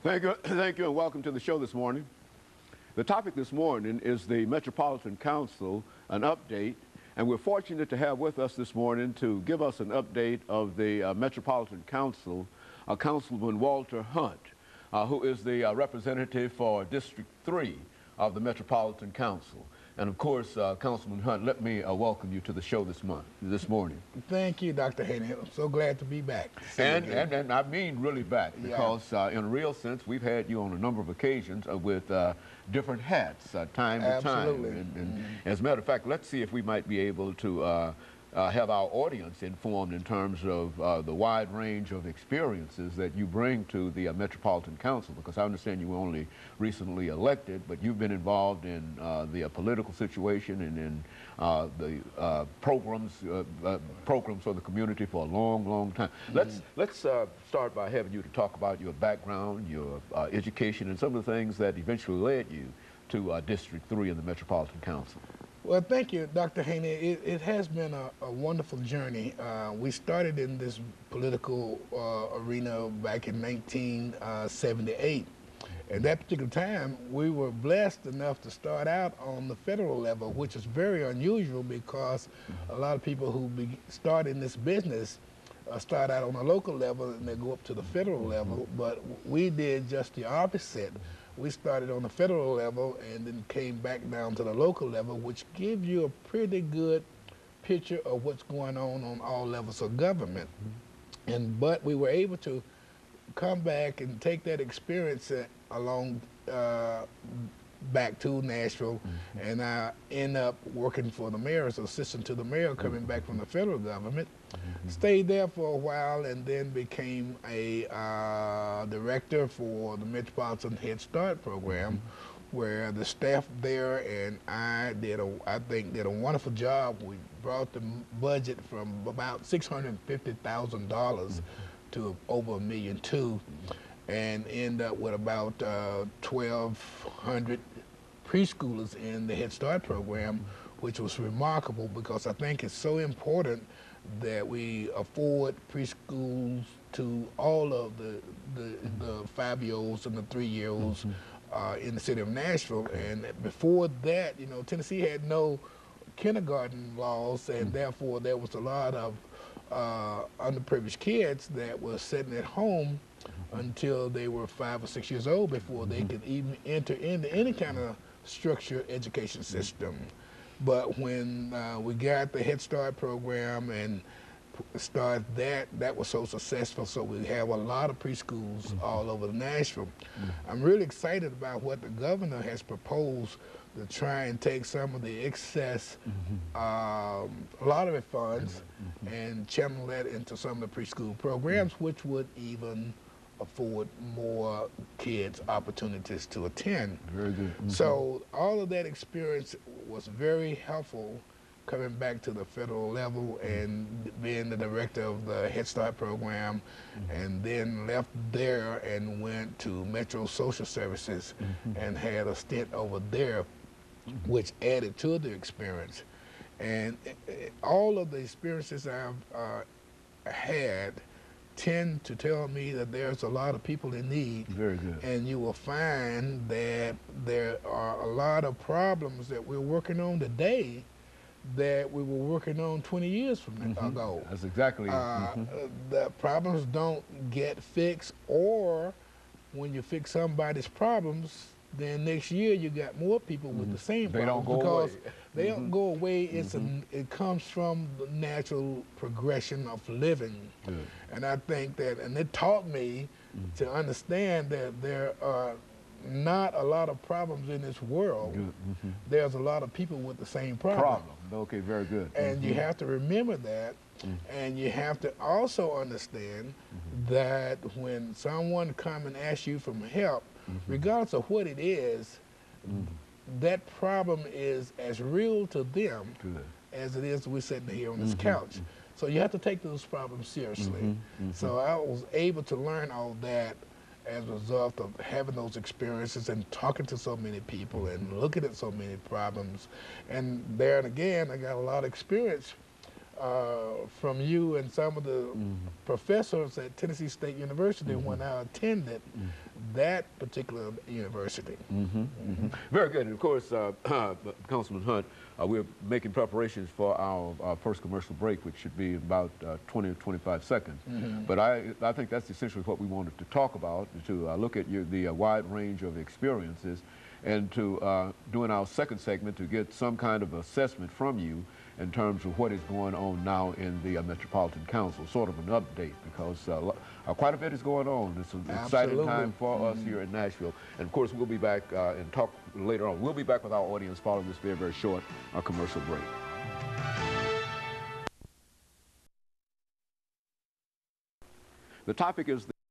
Thank you, and welcome to the show this morning. The topic this morning is the Metropolitan Council, an update, and we're fortunate to have with us this morning to give us an update of the Metropolitan Council, Councilman Walter Hunt, who is the representative for District 3 of the Metropolitan Council. And of course, Councilman Hunt, let me welcome you to the show this morning. Thank you, Dr. Haney. I'm so glad to be back. And I mean really back, because in a real sense, we've had you on a number of occasions with different hats, time to time. And as a matter of fact, let's see if we might be able to have our audience informed in terms of the wide range of experiences that you bring to the Metropolitan Council, because I understand you were only recently elected, but you've been involved in the political situation and in the programs for the community for a long, long time. Let's start by having you to talk about your background, your education, and some of the things that eventually led you to District 3 in the Metropolitan Council. Well, thank you, Dr. Haney. It has been a wonderful journey. We started in this political arena back in 1978. At that particular time, we were blessed enough to start out on the federal level, which is very unusual because a lot of people who start in this business start out on a local level and they go up to the federal level, but we did just the opposite. We started on the federal level and then came back down to the local level, which gives you a pretty good picture of what's going on all levels of government. But we were able to come back and take that experience along back to Nashville, and I end up working for the mayor as assistant to the mayor, coming back from the federal government. Stayed there for a while and then became a director for the Metropolitan Head Start program, where the staff there and I think did a wonderful job. We brought the budget from about $650,000 to over $1.2 million, and end up with about 1,200 preschoolers in the Head Start program, which was remarkable because I think it's so important that we afford preschools to all of the 5-year-olds and the 3-year-olds in the city of Nashville. And before that, you know, Tennessee had no kindergarten laws, and therefore there was a lot of underprivileged kids that were sitting at home until they were 5 or 6 years old before they could even enter into any kind of structured education system. But when we got the Head Start program and started that was so successful, so we have a lot of preschools all over Nashville. I'm really excited about what the governor has proposed to try and take some of the excess lottery funds and channel that into some of the preschool programs, which would even afford more kids opportunities to attend. Very good. So all of that experience was very helpful coming back to the federal level and being the director of the Head Start program, and then left there and went to Metro Social Services and had a stint over there, which added to the experience. And all of the experiences I've had tend to tell me that there's a lot of people in need. Very good. And you will find that there are a lot of problems that we're working on today that we were working on 20 years from ago. That's exactly. The problems don't get fixed, or when you fix somebody's problems, then next year you got more people with the same problems. They don't go away. They don't go away. It comes from the natural progression of living. And I think that, and it taught me to understand that there are not a lot of problems in this world. There's a lot of people with the same problem. Okay, very good. And you have to remember that. And you have to also understand that when someone comes and asks you for help, regardless of what it is, that problem is as real to them as it is we're sitting here on this couch. So you have to take those problems seriously. So I was able to learn all that as a result of having those experiences and talking to so many people and looking at so many problems. And there and again, I got a lot of experience from you and some of the professors at Tennessee State University when I attended, that particular university. Very good. And of course, Councilman Hunt, we're making preparations for our first commercial break, which should be about 20 or 25 seconds. But I think that's essentially what we wanted to talk about, to look at the wide range of experiences, and to doing our second segment to get some kind of assessment from you in terms of what is going on now in the Metropolitan Council, sort of an update, because quite a bit is going on. It's an exciting time for us here in Nashville. And of course, we'll be back and talk later on. We'll be back with our audience following this very, very short commercial break. The topic is